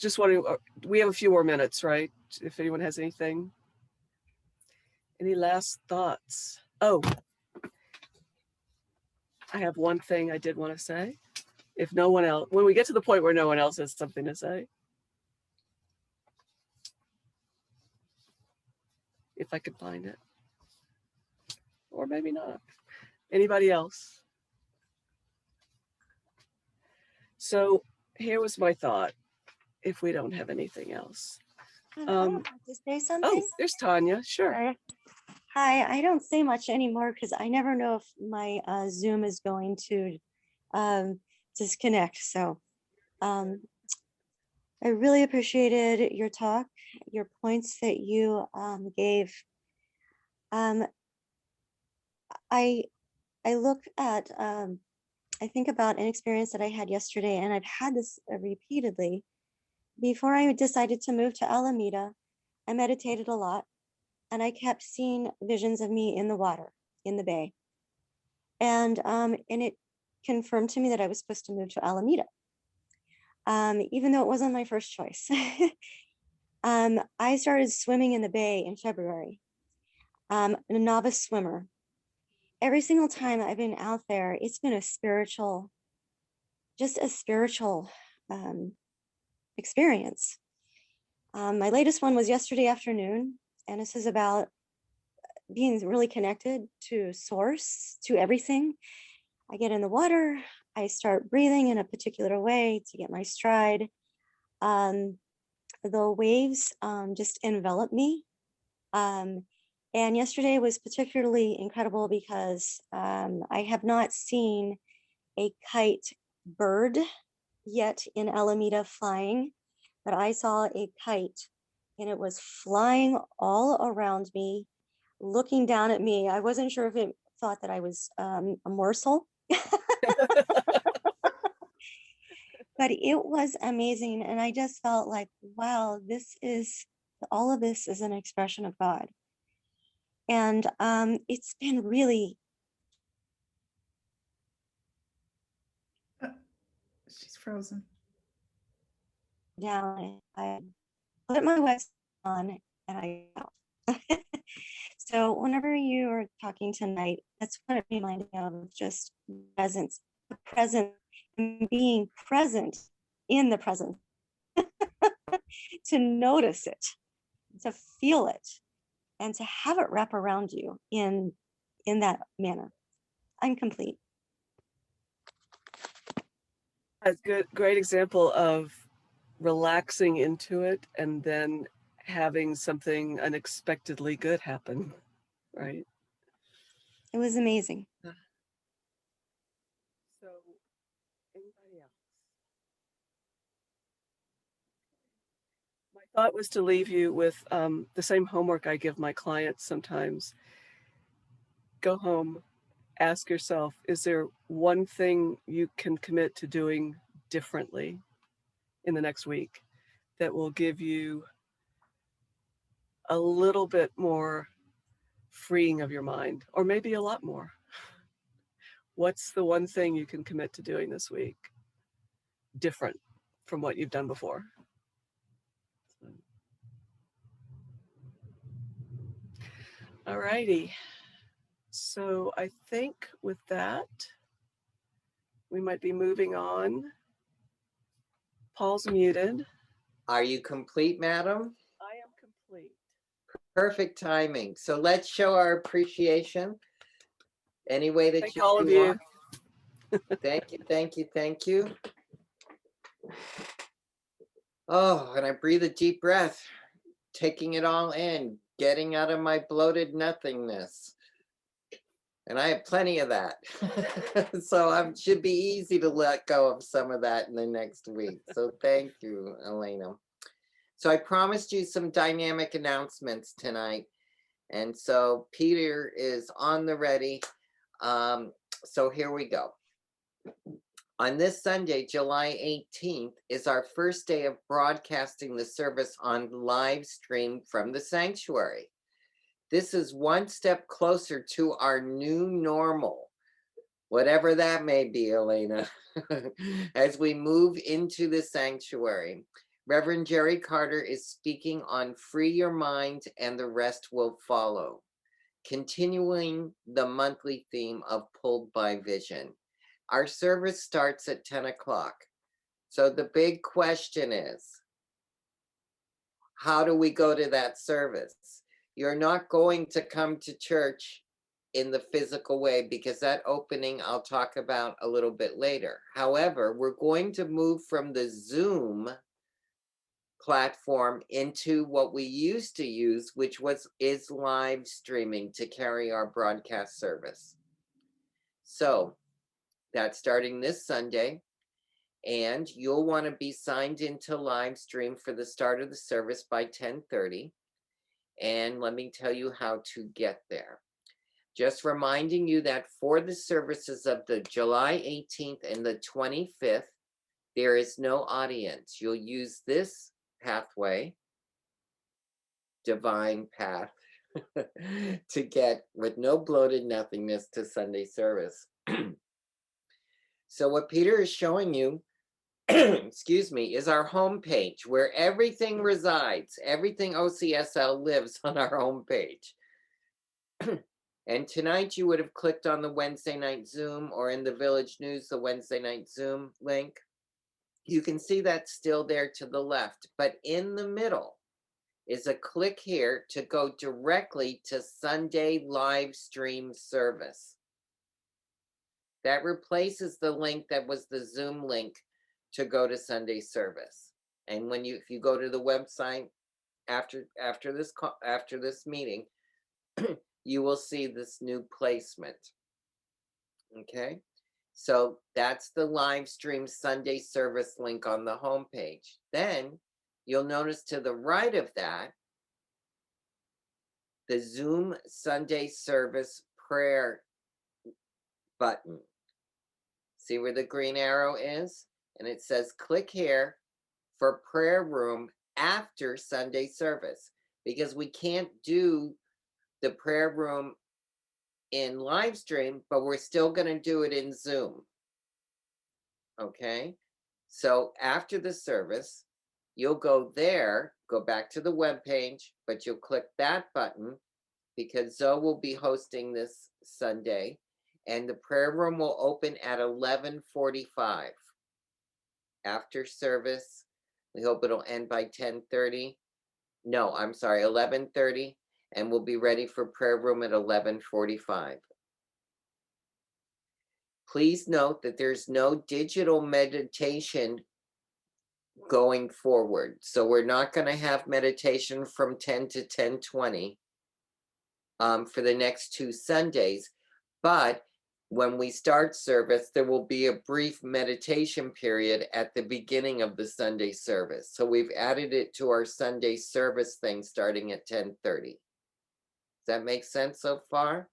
Just wondering, we have a few more minutes, right? If anyone has anything. Any last thoughts? Oh, I have one thing I did want to say. If no one else, when we get to the point where no one else has something to say, if I could find it, or maybe not. Anybody else? So here was my thought, if we don't have anything else. I would like to say something. Oh, there's Tanya, sure. Hi, I don't say much anymore because I never know if my Zoom is going to disconnect. So I really appreciated your talk, your points that you gave. I look at, I think about an experience that I had yesterday, and I've had this repeatedly. Before I decided to move to Alameda, I meditated a lot, and I kept seeing visions of me in the water, in the bay. And it confirmed to me that I was supposed to move to Alameda, even though it wasn't my first choice. I started swimming in the bay in February. I'm a novice swimmer. Every single time I've been out there, it's been a spiritual experience. My latest one was yesterday afternoon, and this is about being really connected to source, to everything. I get in the water, I start breathing in a particular way to get my stride. The waves just envelop me. And yesterday was particularly incredible because I have not seen a kite bird yet in Alameda flying, but I saw a kite and it was flying all around me, looking down at me. I wasn't sure if it thought that I was a morsel. But it was amazing. And I just felt like, wow, all of this is an expression of God. And it's been really. She's frozen. Down. I put my website on and I so whenever you are talking tonight, that's what it reminded me of, just presence, and being present in the present, to notice it, to feel it, and to have it wrap around you in that manner. I'm complete. A great example of relaxing into it and then having something unexpectedly good happen, right? It was amazing. So, anybody else? My thought was to leave you with the same homework I give my clients sometimes. Go home, ask yourself, is there one thing you can commit to doing differently in the next week that will give you a little bit more freeing of your mind, or maybe a lot more? What's the one thing you can commit to doing this week different from what you've done before? All righty. So I think with that, we might be moving on. Paul's muted. Are you complete, madam? I am complete. Perfect timing. So let's show our appreciation any way that Thank all of you. Thank you, thank you, thank you. Oh, and I breathe a deep breath, taking it all in, getting out of my bloated nothingness. And I have plenty of that. So it should be easy to let go of some of that in the next week. So thank you, Alena. So I promised you some dynamic announcements tonight. And so Peter is on the ready. So here we go. On this Sunday, July 18th, is our first day of broadcasting the service on live stream from the sanctuary. This is one step closer to our new normal, whatever that may be, Alena, as we move into the sanctuary. Reverend Jerry Carter is speaking on Free Your Mind and the Rest Will Follow, continuing the monthly theme of Pulled by Vision. Our service starts at 10 o'clock. So the big question is, how do we go to that service? You're not going to come to church in the physical way, because that opening I'll talk about a little bit later. However, we're going to move from the Zoom platform into what we used to use, which is live streaming to carry our broadcast service. So that's starting this Sunday, and you'll want to be signed into live stream for the start of the service by 10:30. And let me tell you how to get there. Just reminding you that for the services of the July 18th and the 25th, there is no audience. You'll use this pathway, divine path, to get with no bloated nothingness to Sunday service. So what Peter is showing you, excuse me, is our homepage where everything resides. Everything OCSL lives on our homepage. And tonight you would have clicked on the Wednesday night Zoom, or in the Village News, the Wednesday night Zoom link. You can see that's still there to the left, but in the middle is a click here to go directly to Sunday live stream service. That replaces the link that was the Zoom link to go to Sunday service. And if you go to the website after this meeting, you will see this new placement. Okay, so that's the live stream Sunday service link on the homepage. Then you'll notice to the right of that, the Zoom Sunday service prayer button. See where the green arrow is? And it says click here for prayer room after Sunday service, because we can't do the prayer room in live stream, but we're still going to do it in Zoom. Okay, so after the service, you'll go there, go back to the web page, but you'll click that button, because Zoe will be hosting this Sunday, and the prayer room will open at 11:45. After service, we hope it'll end by 10:30. No, I'm sorry, 11:30. And we'll be ready for prayer room at 11:45. Please note that there's no digital meditation going forward. So we're not going to have meditation from 10 to 10:20 for the next 2 Sundays. But when we start service, there will be a brief meditation period at the beginning of the Sunday service. So we've added it to our Sunday service thing starting at 10:30. Does that make sense so far?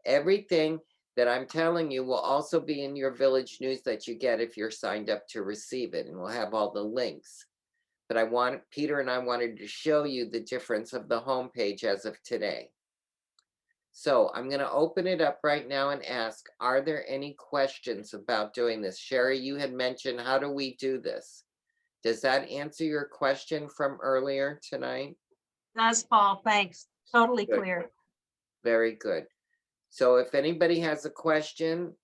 Everything that I'm telling you will also be in your Village News that you get if you're signed up to receive it, and we'll have all the links. But Peter and I wanted to show you the difference of the homepage as of today. So I'm going to open it up right now and ask, are there any questions about doing this? Sherry, you had mentioned, how do we do this? Does that answer your question from earlier tonight? Does, Paul, thanks. Totally Good. clear. Very good. So if anybody has a question,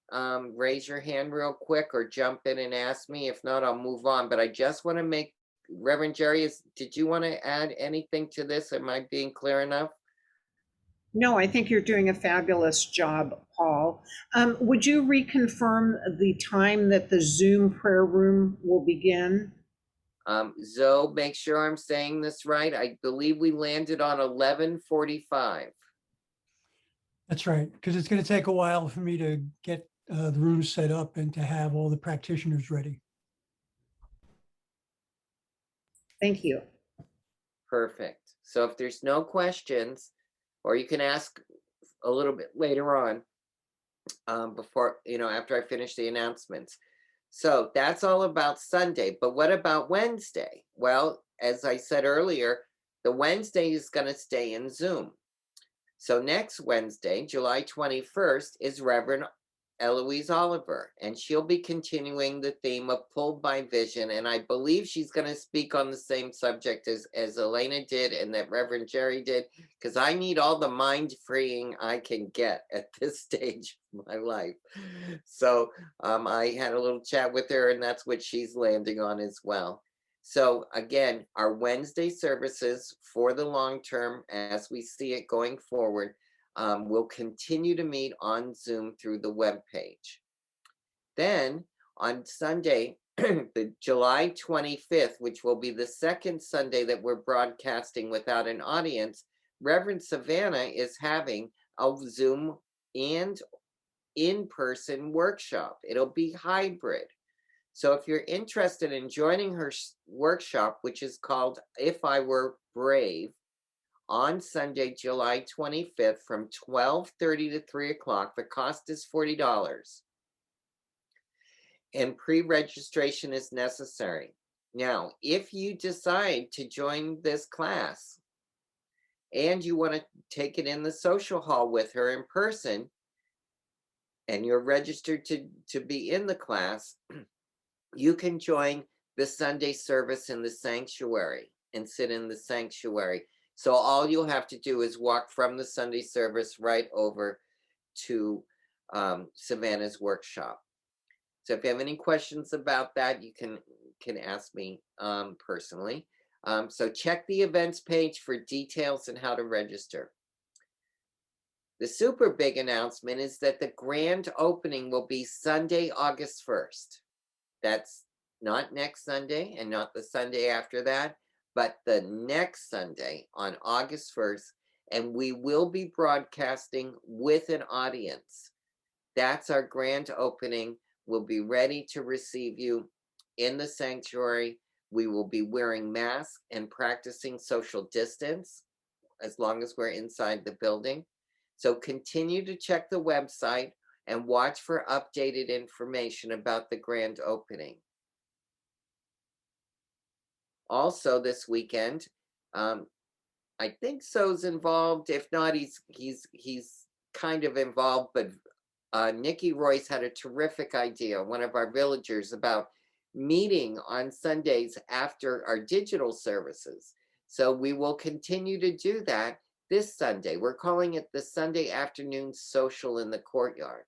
raise your hand real quick or jump in and ask me. If not, I'll move on. But I just want to make, Reverend Jerry, did you want to add anything to this? Am I being clear enough? No, I think you're doing a fabulous job, Paul. Would you reconfirm the time that the Zoom prayer room will begin? Zoe, make sure I'm saying this right. I believe we landed on 11:45. That's right, because it's going to take a while for me to get the room set up and to have all the practitioners ready. Thank you. Perfect. So if there's no questions, or you can ask a little bit later on, before, after I finish the announcements. So that's all about Sunday. But what about Wednesday? Well, as I said earlier, the Wednesday is going to stay in Zoom. So next Wednesday, July 21st, is Reverend Eloise Oliver, and she'll be continuing the theme of Pulled by Vision. And I believe she's going to speak on the same subject as Alena did and that Reverend Jerry did, because I need all the mind freeing I can get at this stage of my life. So I had a little chat with her, and that's what she's landing on as well. So again, our Wednesday services for the long term, as we see it going forward, will continue to meet on Zoom through the webpage. Then on Sunday, the July 25th, which will be the second Sunday that we're broadcasting without an audience, Reverend Savannah is having a Zoom and in-person workshop. It'll be hybrid. So if you're interested in joining her workshop, which is called If I Were Brave, on Sunday, July 25th from 12:30 to 3 o'clock, the cost is $40. And pre-registration is necessary. Now, if you decide to join this class and you want to take it in the social hall with her in person, and you're registered to be in the class, you can join the Sunday service in the sanctuary and sit in the sanctuary. So all you'll have to do is walk from the Sunday service right over to Savannah's workshop. So if you have any questions about that, you can ask me personally. So check the events page for details and how to register. The super big announcement is that the grand opening will be Sunday, August 1st. That's not next Sunday and not the Sunday after that, but the next Sunday on August 1st. And we will be broadcasting with an audience. That's our grand opening. We'll be ready to receive you in the sanctuary. We will be wearing masks and practicing social distance as long as we're inside the building. So continue to check the website and watch for updated information about the grand opening. Also this weekend, I think So's involved. If not, he's kind of involved, but Nikki Royce had a terrific idea, one of our villagers, about meeting on Sundays after our digital services. So we will continue to do that this Sunday. We're calling it the Sunday afternoon social in the courtyard.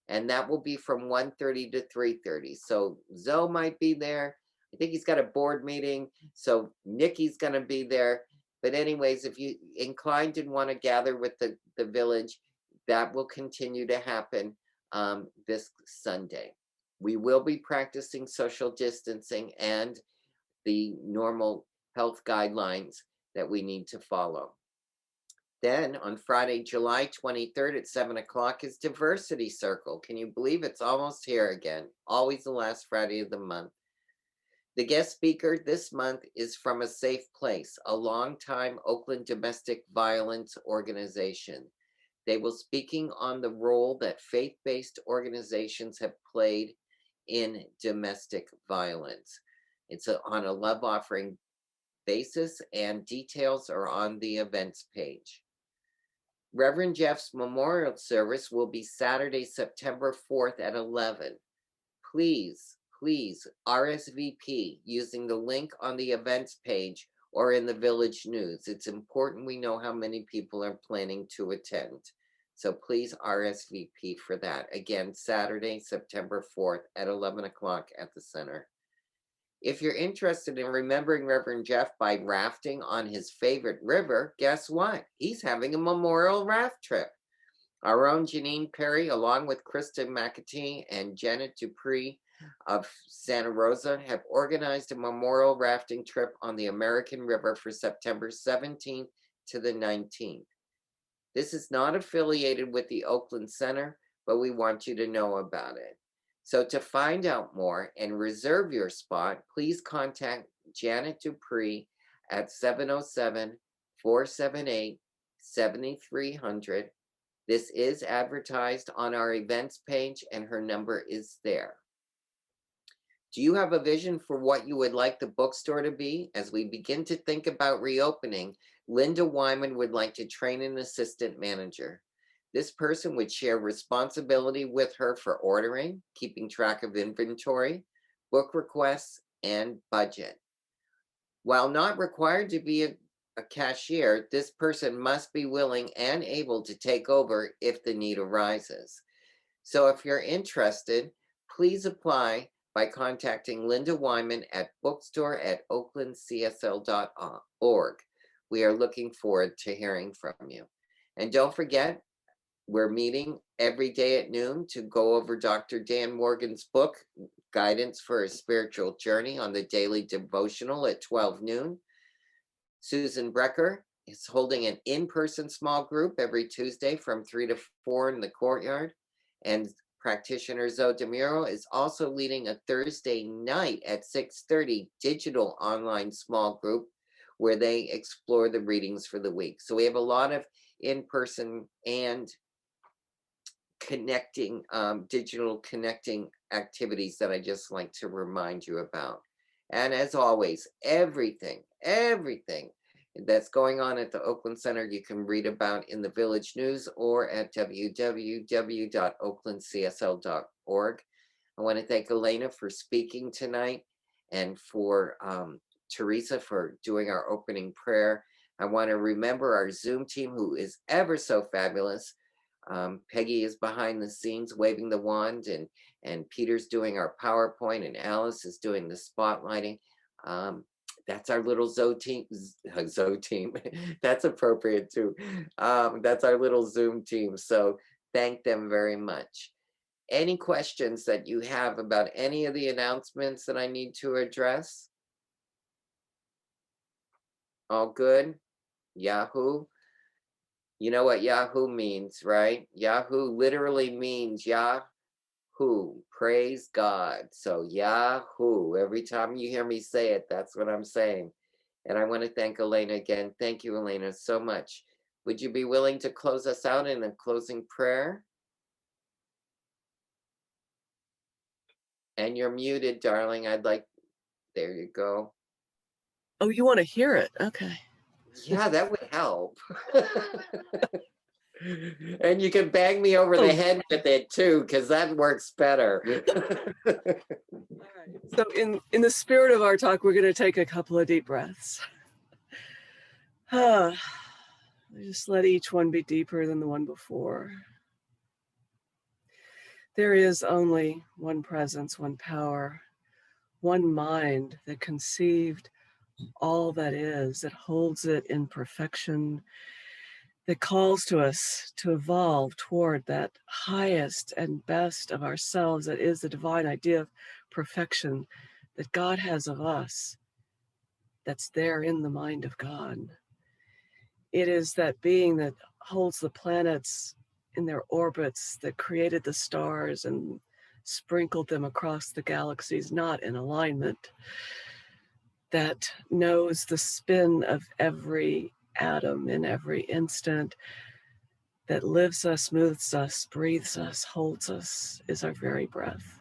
And that will be from 1:30 to 3:30. So Zoe might be there. I think he's got a board meeting. So Nikki's going to be there. But anyways, if you inclined and want to gather with the village, that will continue to happen this Sunday. We will be practicing social distancing and the normal health guidelines that we need to follow. Then on Friday, July 23rd at 7 o'clock is Diversity Circle. Can you believe it's almost here again? Always the last Friday of the month. The guest speaker this month is from A Safe Place, a longtime Oakland domestic violence organization. They will be speaking on the role that faith-based organizations have played in domestic violence. It's on a love offering basis, and details are on the events page. Reverend Jeff's memorial service will be Saturday, September 4th at 11. Please RSVP using the link on the events page or in the village news. It's important we know how many people are planning to attend. So please RSVP for that. Again, Saturday, September 4th at 11 o'clock at the center. If you're interested in remembering Reverend Jeff by rafting on his favorite river, guess what? He's having a memorial raft trip. Our own Janine Perry, along with Krista McAtee and Janet Dupree of Santa Rosa, have organized a memorial rafting trip on the American River for September 17th to the 19th. This is not affiliated with the Oakland Center, but we want you to know about it. So to find out more and reserve your spot, please contact Janet Dupree at 707-478-7300. This is advertised on our events page and her number is there. Do you have a vision for what you would like the bookstore to be? As we begin to think about reopening, Linda Wyman would like to train an assistant manager. This person would share responsibility with her for ordering, keeping track of inventory, book requests, and budget. While not required to be a cashier, this person must be willing and able to take over if the need arises. So if you're interested, please apply by contacting Linda Wyman at bookstore@oaklandcsl.org. We are looking forward to hearing from you. And don't forget, we're meeting every day at noon to go over Dr. Dan Morgan's book, Guidance for a Spiritual Journey, on the daily devotional at 12 noon. Susan Brecker is holding an in-person small group every Tuesday from 3 to 4 in the courtyard. And Practitioner Zoe DeMuro is also leading a Thursday night at 6:30 digital online small group where they explore the readings for the week. So we have a lot of in-person and connecting, digital connecting activities that I just like to remind you about. And as always, everything that's going on at the Oakland Center, you can read about in the Village News or at www.oaklandcsl.org. I want to thank Alena for speaking tonight and for Teresa for doing our opening prayer. I want to remember our Zoom team, who is ever so fabulous. Peggy is behind the scenes waving the wand, and Peter's doing our PowerPoint, and Alice is doing the spotlighting. That's our little Zoe team. That's appropriate too. That's our little Zoom team. So thank them very much. Any questions that you have about any of the announcements that I need to address? All good? Yahoo? You know what Yahoo means, right? Yahoo literally means Yahoo, praise God. So Yahoo, every time you hear me say it, that's what I'm saying. And I want to thank Alena again. Thank you, Alena, so much. Would you be willing to close us out in a closing prayer? And you're muted, darling. There you go. Oh, you want to hear it? Okay. Yeah, that would help. And you can bang me over the head with it too, because that works better. All right. So in the spirit of our talk, we're going to take a couple of deep breaths. Just let each one be deeper than the one before. There is only one presence, one power, one mind that conceived all that is, that holds it in perfection, that calls to us to evolve toward that highest and best of ourselves, that is the divine idea of perfection that God has of us, that's there in the mind of God. It is that being that holds the planets in their orbits, that created the stars and sprinkled them across the galaxies, not in alignment, that knows the spin of every atom in every instant, that lives us, moves us, breathes us, holds us, is our very breath.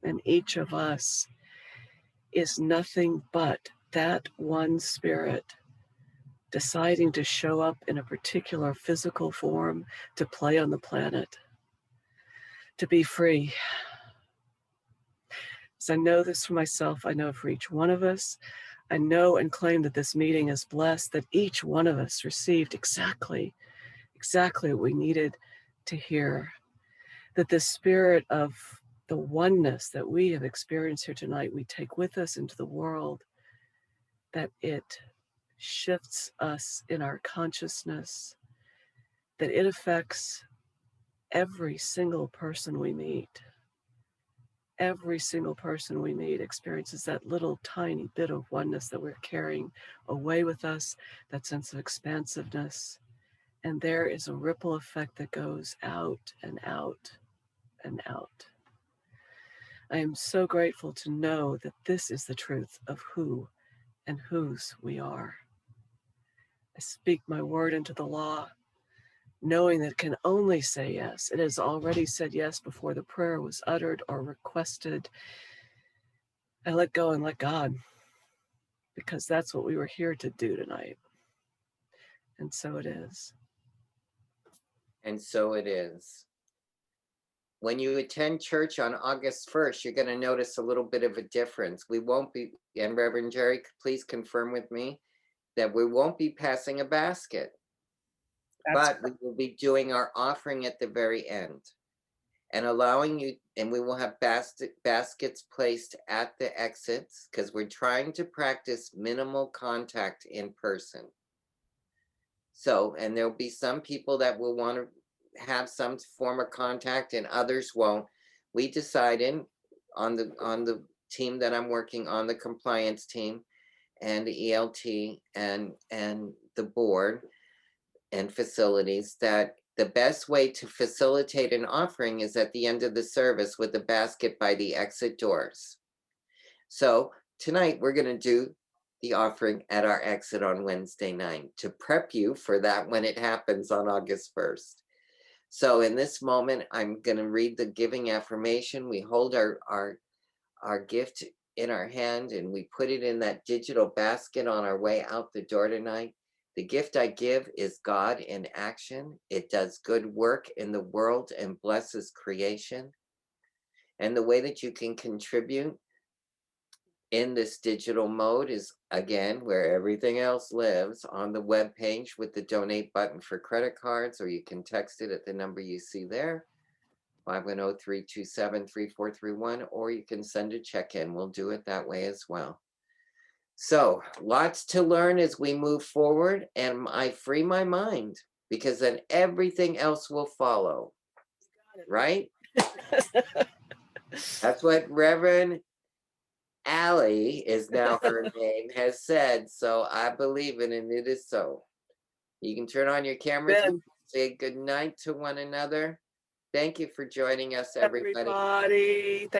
And each of us is nothing but that one spirit deciding to show up in a particular physical form to play on the planet, to be free. So I know this for myself, I know for each one of us. I know and claim that this meeting is blessed, that each one of us received exactly what we needed to hear, that the spirit of the oneness that we have experienced here tonight, we take with us into the world, that it shifts us in our consciousness, that it affects every single person we meet. Every single person we meet experiences that little tiny bit of oneness that we're carrying away with us, that sense of expansiveness. And there is a ripple effect that goes out and out and out. I am so grateful to know that this is the truth of who and whose we are. I speak my word into the law, knowing that it can only say yes. It has already said yes before the prayer was uttered or requested. I let go and let God, because that's what we were here to do tonight. And so it is. And so it is. When you attend church on August 1st, you're going to notice a little bit of a difference. We won't be, and Reverend Jerry, please confirm with me that we won't be passing a basket, but we will be doing our offering at the very end and allowing you, and we will have baskets placed at the exits because we're trying to practice minimal contact in person. So, and there'll be some people that will want to have some form of contact and others won't. We decided on the team that I'm working on, the compliance team and the ELT and the board and facilities, that the best way to facilitate an offering is at the end of the service with the basket by the exit doors. So tonight we're going to do the offering at our exit on Wednesday night to prep you for that when it happens on August 1st. So in this moment, I'm going to read the giving affirmation. We hold our gift in our hand and we put it in that digital basket on our way out the door tonight. The gift I give is God in action. It does good work in the world and blesses creation. And the way that you can contribute in this digital mode is, again, where everything else lives, on the web page with the donate button for credit cards, or you can text it at the number you see there, 510-327-3431, or you can send a check in. We'll do it that way as well. So lots to learn as we move forward, and I free my mind because then everything else will follow, right? That's what Reverend Allie is now her name, has said. So I believe it, and it is so. You can turn on your cameras and say good night to one another. Thank you for joining us, everybody.